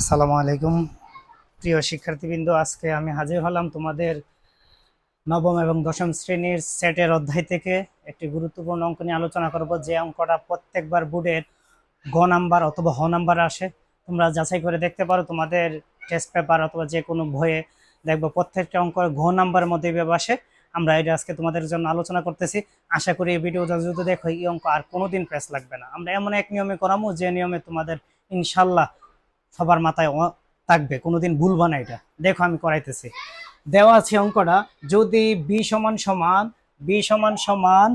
আসসালামু আলাইকুম প্রিয় শিক্ষার্থীবৃন্দ, আজকে আমি হাজির হলাম তোমাদের নবম এবং দশম শ্রেণীর সেটের অধ্যায় থেকে একটি গুরুত্বপূর্ণ অঙ্ক নিয়ে আলোচনা করব। যে অঙ্কটা প্রত্যেকবার বোর্ডের গ নাম্বার অথবা হ নাম্বার আসে। তোমরা যাচাই করে দেখতে পারো তোমাদের টেস্ট পেপার অথবা যে কোনো বইয়ে দেখবো প্রত্যেকটা অঙ্ক ঘ নাম্বারের মধ্যে এভাবে আসে। আমরা এটা আজকে তোমাদের জন্য আলোচনা করতেছি। আশা করি এই ভিডিওটা যদি দেখো এই অঙ্ক আর কোনোদিন প্রেস লাগবে না। আমরা এমন এক নিয়মে করামো যে নিয়মে তোমাদের ইনশাল্লাহ সবার মাথায় থাকবে, কোনোদিন ভুলবা না। এটা দেখো আমি করাইতেছি। দেওয়া আছে অঙ্কটা, যদি বি সমান সমান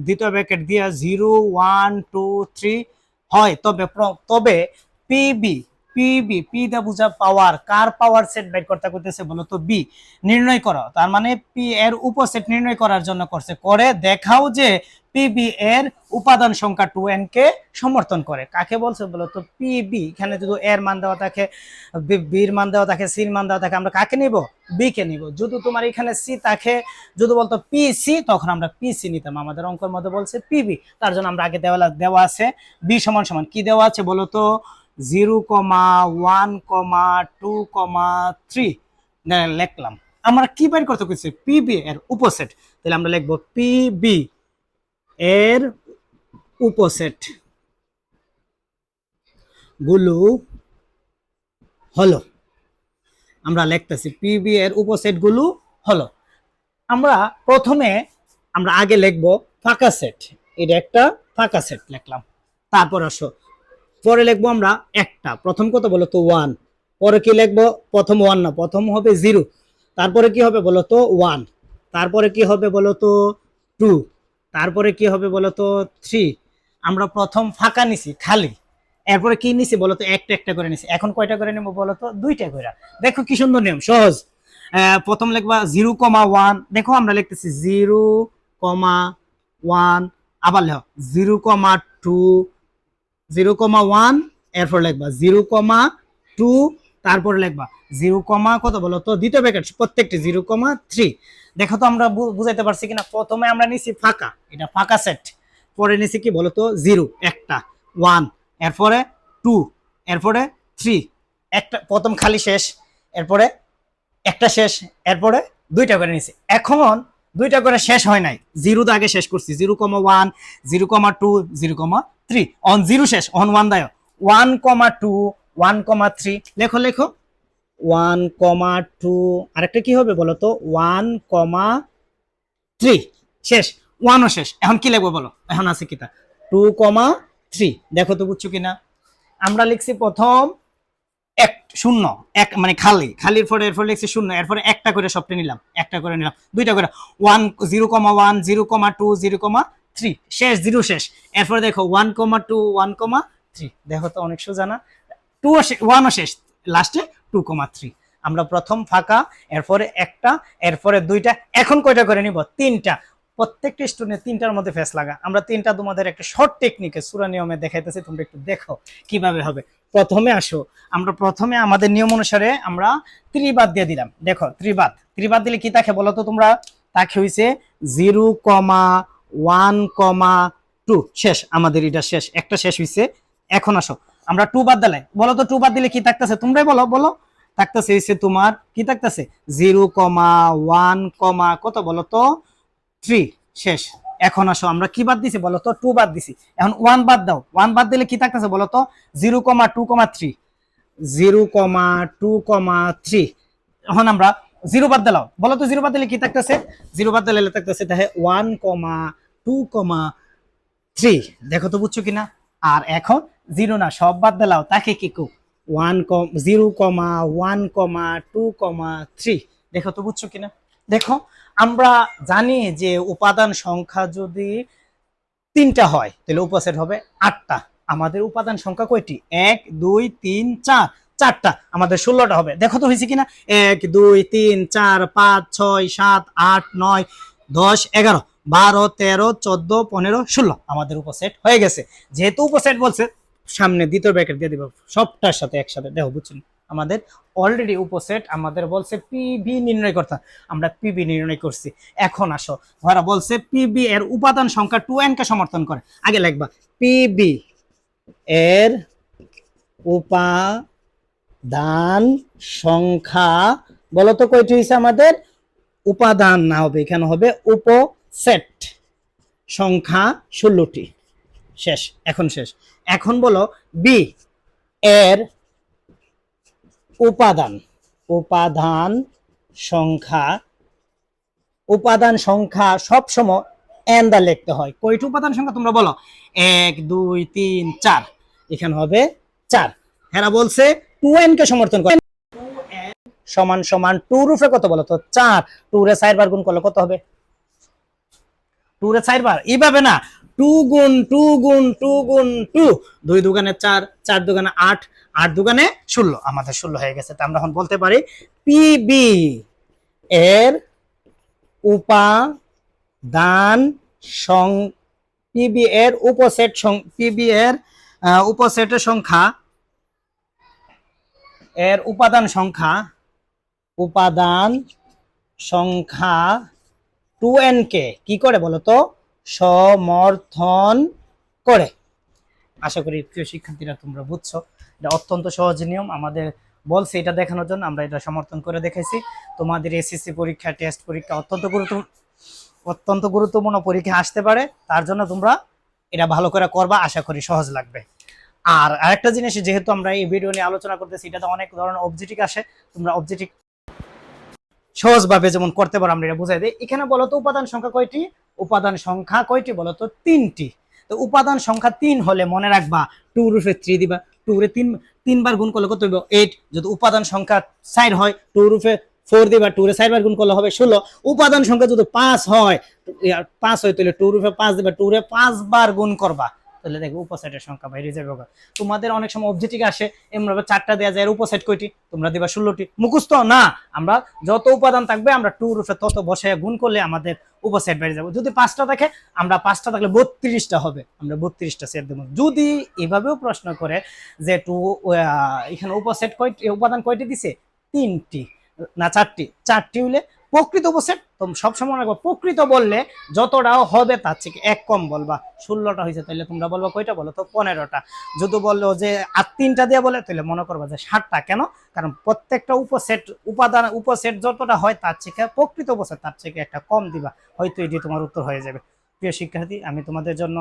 দ্বিতীয় ব্র্যাকেট দিয়া 0 1 2 3 হয়, তবে পিবি পিবি পি দা বুঝা পাওয়ার, কার পাওয়ার সেট বের করতে করতেছে বলো তো? বি নির্ণয় করো। তার মানে পি এর উপসেট নির্ণয় করার জন্য করছে। করে দেখাও যে পিবি এর উপাদান সংখ্যা 2n কে সমর্থন করে। কাকে বলছে বলো তো? পিবি। এখানে যদি এর মান দেওয়া থাকে, বির মান দেওয়া থাকে, সির মান দেওয়া থাকে, আমরা কাকে নিব? বি কে নিব। যদি তোমার এখানে সি থাকে, যদি বলতো পি সি, তখন আমরা পি সি নিতাম। আমাদের অঙ্কের মধ্যে বলছে পিবি, তার জন্য আমরা আগে দেওয়া আছে বি সমান সমান কি দেওয়া আছে বলো তো? 0 1 2 লিখলাম। আমরা কি বের করতে কইছে? পিবি এর উপসেট। তাহলে আমরা লিখবো পিবি এর উপসেট গুলো হলো, আমরা লিখতেছি পিবি এর উপসেট গুলো হলো। আমরা প্রথমে আমরা আগে লিখবো ফাঁকা সেট। এটা একটা ফাঁকা সেট লিখলাম। তারপর আসো পরে লিখবো আমরা একটা, প্রথম কত বলো তো? 1। পরে কি লিখবো? প্রথম 1 না, প্রথম হবে 0। তারপরে কি হবে বলো তো? 1। তারপরে কি হবে বলো তো? 2। তারপরে কি হবে বলো তো? 3। আমরা প্রথম ফাঁকা নিছি, খালি। এরপরে কি নিছি বলো তো? একটা একটা করে নিছি। এখন কয়টা করে নেবো বলো তো? দুইটা করে। দেখো কি সুন্দর নিয়ম, সহজ। প্রথম লিখবা 0, 1। দেখো আমরা লিখতেছি 0, 1। আবার লেখো 0, 2। 0, 1। এরপর লিখবা 0, 2। তারপর লিখবা 0, কত বলো তো? দ্বিতীয় ব্র্যাকেট প্রত্যেকটি 0, 3। দেখো তো আমরা বুঝাইতে পারছি কিনা? প্রথমে আমরা নিছি ফাঁকা, এটা ফাঁকা সেট। পরে নিছি কি বলো তো? 0 একটা, 1, এরপরে 2, এরপরে 3, একটা প্রথম খালি শেষ, এরপরে একটা শেষ, এরপরে দুইটা করে নিছি। এখন দুইটা করে শেষ হয় নাই, 0 আগে শেষ করছি। 0, 1, 0, 2, 0, 3। অন 0 শেষ, অন 1 দাও। 1, 2, 1, 3। লেখো লেখো 1, 2। আরেকটা কি হবে বলো তো? 1, 3 শেষ, 1ও শেষ। এখন কি লিখবো বলো? এখন আছে কিটা? 2, 3। দেখো তো বুঝছো কিনা? আমরা লিখছি প্রথম এক শূন্য, এক মানে খালি, খালির পরে এরপর লিখছি শূন্য, এরপরে একটা করে সবটা নিলাম, একটা করে নিলাম, দুইটা করে 0, 1, 0, 2, 0, 3 শেষ, 0 শেষ। এরপরে দেখো 1, 2, 1, 3। দেখো তো অনেক সোজা না? 1ও শেষ, লাস্টে 2, 3। আমরা প্রথম ফাঁকা, এরপরে একটা, এরপরে দুইটা। এখন কয়টা করে নিব? তিনটা। প্রত্যেকটা স্টুডেন্ট তিনটার মধ্যে ফেস লাগা। আমরা তিনটা তোমাদের একটা শর্ট টেকনিকে সূরা নিয়মে দেখাইতেছি, তোমরা একটু দেখো কিভাবে হবে। প্রথমে আসো, আমরা প্রথমে আমাদের নিয়ম অনুসারে আমরা ত্রিবাদ দিয়ে দিলাম। দেখো ত্রিবাদ দিলে কি থাকে বলো তো তোমরা? তাকে হইছে 0, 1, 2 শেষ। আমাদের এটা শেষ, একটা শেষ হইছে। এখন আসো আমরা 2 বাদ দিলে বলো তো? 2 বাদ দিলে কি থাকতেছে? তোমরাই বলো বলো। থাকতেছে হইছে তোমার কি থাকতেছে? 0, 1, কত বলো তো? 3 শেষ। এখন আসো আমরা কি বাদ দিছি বলো তো? 2 বাদ দিছি। এখন 1 বাদ দাও। 1 বাদ দিলে কি থাকতেছে বলো তো? 0, 2, 3। 0, 2, 3। এখন আমরা 0 বাদ দিলাম বলো তো? 0 বাদ দিলে কি থাকতেছে? 0 বাদ দিলে থাকতেছে তাহলে 1, 2, 3। দেখো তো বুঝছো কিনা? আর এখন 0 না, সব বাদ দিলাও, তাকে কি কো? 0, 1, 2, 3। দেখো তো বুঝছো কিনা? দেখো আমরা জানি যে উপাদান সংখ্যা যদি 3টা হয় তাহলে উপসেট হবে 8টা। আমাদের উপাদান সংখ্যা কয়টি? 1, 2, 3, 4। 4টা, আমাদের 16টা হবে। দেখো তো হয়েছে কিনা? 1, 2, 3, 4, 5, 6, 7, 8, 9, 10, 11, 12, 13, 14, 15, 16 আমাদের উপসেট হয়ে গেছে। যেহেতু উপসেট বলছে, সামনে দ্বিতীয় ব্র্যাকেট দিয়ে দিব সবটার সাথে একসাথে। দেখো বুঝছেন, আমাদের অলরেডি উপসেট আমাদের বলছে পিভি নির্ণয় করতে, আমরা পিভি নির্ণয় করছি। এখন আসো, ওরা বলছে পিবি এর উপাদান সংখ্যা 2n কে সমর্থন করে। আগে লিখবা পিবি এর উপাদান সংখ্যা বলো তো কয়টি হয়েছে আমাদের? উপাদান না হবে, এখানে হবে উপসেট সংখ্যা 16টি। শেষ, এখন শেষ। এখন বলো বি এর উপাদান, উপাদান সংখ্যা, উপাদান সংখ্যা সবসময় এন দা লিখতে হয়। কয়টি উপাদান সংখ্যা তোমরা বলো? 1 2 3 4, এখানে হবে 4। এরা বলছে 2n কে সমর্থন করে। 2n সমান সমান 2 রুফে কত বলো তো? 4। 2 রে 4 বার গুণ করলে কত হবে? 2 রে 4 বার, এইভাবে না, 2 গুণ 2 গুণ 2 গুণ 2, 2 দুগুণে 4, 4 দুগুণে 8, 8 দুগুণে 16, আমাদের 16 হয়ে গেছে। তা আমরা এখন বলতে পারি পিবি এর উপাদান পিবি এর উপসেট, পিবি এর উপসেটের সংখ্যা, এর উপাদান সংখ্যা, উপাদান সংখ্যা 2n কে কি করে বলো তো? সমর্থন করে। আশা করি প্রিয় শিক্ষার্থীরা তোমরা বুঝছো, এটা অত্যন্ত সহজ নিয়ম। আমাদের বলছে এটা দেখানোর জন্য, আমরা এটা সমর্থন করে দেখেছি। তোমাদের এসএসসি পরীক্ষা, টেস্ট পরীক্ষা অত্যন্ত গুরুত্বপূর্ণ পরীক্ষা আসতে পারে, তার জন্য তোমরা এটা ভালো করে করবা, আশা করি সহজ লাগবে। আর আরেকটা জিনিস, যেহেতু আমরা এই ভিডিও নিয়ে আলোচনা করতেছি, এটাতে অনেক ধরনের অবজেক্টিভ আসে, তোমরা অবজেক্টিভ সহজভাবে যেমন করতে পারো আমরা এটা বুঝাই দিই। এখানে বলো তো উপাদান সংখ্যা কয়টি? উপাদান সংখ্যা কয়টি বলো তো? 3টি। তো উপাদান সংখ্যা 3 হলে মনে রাখবা 2 রুফে 3 দিবা, 2 রে 3 বার গুণ করলে কত হবে? 8। যদি উপাদান সংখ্যা 4 হয় 2 রুফে 4 দিবা, 2 রে 4 বার গুণ করলে হবে 16। উপাদান সংখ্যা যদি 5 হয়, 5 হয় তাহলে 2 রুফে 5 দিবা, 2 রে 5 বার গুণ করবা, তাহলে দেখো উপসেটের সংখ্যা বাইরে যাবে। তোমাদের অনেক সময় অবজেক্টিভ আসে এমনভাবে 4টা দেওয়া যায়, উপসেট কয়টি? তোমরা দিবা 16টি। মুখস্থ না, আমরা যত উপাদান থাকবে আমরা 2 রুফে তত বসায় গুণ করলে আমাদের উপসেট বাইরে যাবে। যদি 5টা থাকে, আমরা 5টা থাকলে 32টা হবে, আমরা 32টা সেট দেবো। যদি এভাবেও প্রশ্ন করে যে এখানে উপসেট কয়টি, উপাদান কয়টি দিছে? 3টি না 4টি? 4টি হইলে প্রকৃত উপসেট। তুমি সবসময় রাখবো প্রকৃত বললে যতটাও হবে তার থেকে 1 কম বলবা। 16টা হয়েছে তাহলে তোমরা বলবা কয়টা বলো তো? 15টা। যদি বললো যে আর 3টা দিয়ে বলে, তাহলে মনে করবা যে 60টা। কেন? কারণ প্রত্যেকটা উপসেট, উপাদান উপসেট যতটা হয় তার থেকে প্রকৃত উপসেট তার থেকে একটা কম দিবা, হয়তো এটি তোমার উত্তর হয়ে যাবে। প্রিয় শিক্ষার্থী, আমি তোমাদের জন্য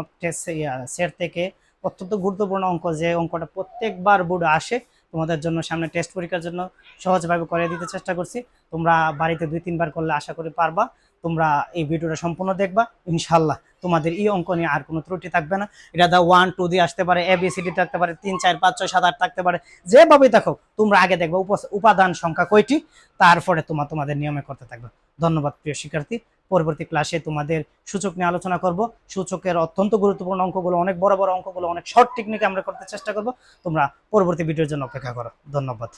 সেট থেকে অত্যন্ত গুরুত্বপূর্ণ অঙ্ক, যে অঙ্কটা প্রত্যেকবার বোর্ডে আসে, তোমাদের জন্য সামনে টেস্ট পরীক্ষার জন্য সহজভাবে করে দিতে চেষ্টা করছি। তোমরা বাড়িতে 2-3 বার করলে আশা করি পারবা। তোমরা এই ভিডিওটা সম্পূর্ণ দেখবা, ইনশাল্লাহ তোমাদের এই অঙ্ক নিয়ে আর কোনো ত্রুটি থাকবে না। এটা 1 2 দিয়ে আসতে পারে, ABCD থাকতে পারে, 3 4 5 6 7 8 থাকতে পারে, যেভাবেই থাকো তোমরা আগে দেখবা উপাদান সংখ্যা কয়টি, তারপরে তোমাদের নিয়মে করতে থাকবে। ধন্যবাদ প্রিয় শিক্ষার্থী। পরবর্তী ক্লাসে তোমাদের সূচক নিয়ে আলোচনা করব। সূচকের অত্যন্ত গুরুত্বপূর্ণ অঙ্কগুলো, অনেক বড় বড় অঙ্কগুলো, অনেক শর্ট টেকনিকে আমরা করতে চেষ্টা করব। তোমরা পরবর্তী ভিডিওর জন্য অপেক্ষা করো। ধন্যবাদ।